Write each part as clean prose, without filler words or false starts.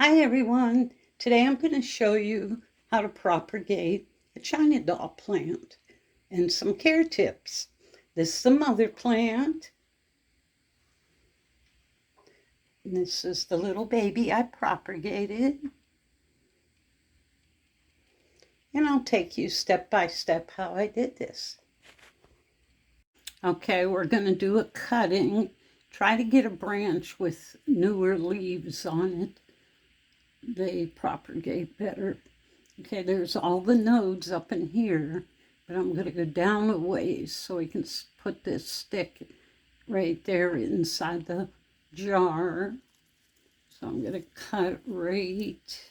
Hi everyone, today I'm going to show you how to propagate a China doll plant and some care tips. This is the mother plant. And this is the little baby I propagated. And I'll take you step by step how I did this. Okay, we're going to do a cutting. Try to get a branch with newer leaves on it. They propagate better. Okay, there's all the nodes up in here, but I'm going to go down a ways so we can put this stick right there inside the jar. So I'm going to cut right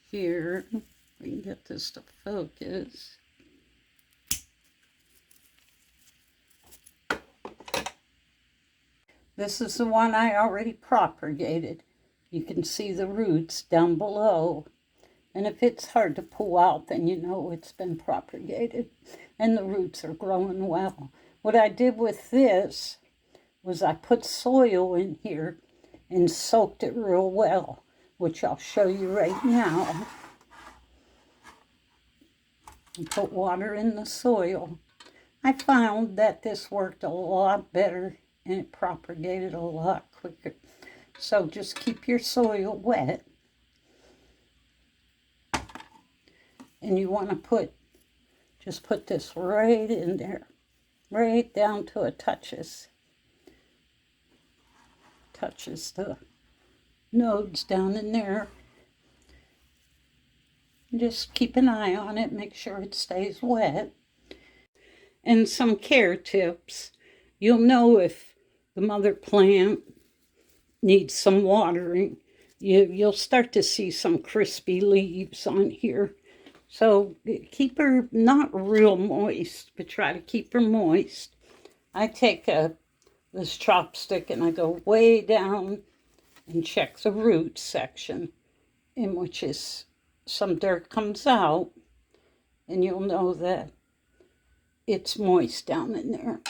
here. We can get this to focus. This is the one I already propagated. You can see the roots down below. And if it's hard to pull out, then you know it's been propagated and the roots are growing well. What I did with this was I put soil in here and soaked it real well, which I'll show you right now. And put water in the soil. I found that this worked a lot better and it propagated a lot quicker. So just keep your soil wet. And you want to just put this right in there, right down to it touches the nodes down in there. Just keep an eye on it, make sure it stays wet. And some care tips. You'll know if the mother plant needs some watering. You'll start to see some crispy leaves on here. So keep her not real moist, but try to keep her moist. I take this chopstick and I go way down and check the root section, in which is some dirt comes out, and you'll know that it's moist down in there.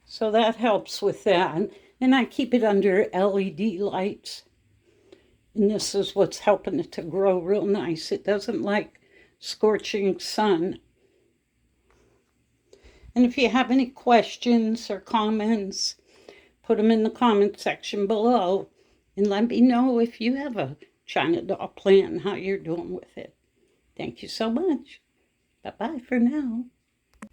So that helps with that. And I keep it under LED lights. And this is what's helping it to grow real nice. It doesn't like scorching sun. And if you have any questions or comments, put them in the comment section below. And let me know if you have a China doll plant and how you're doing with it. Thank you so much. Bye-bye for now.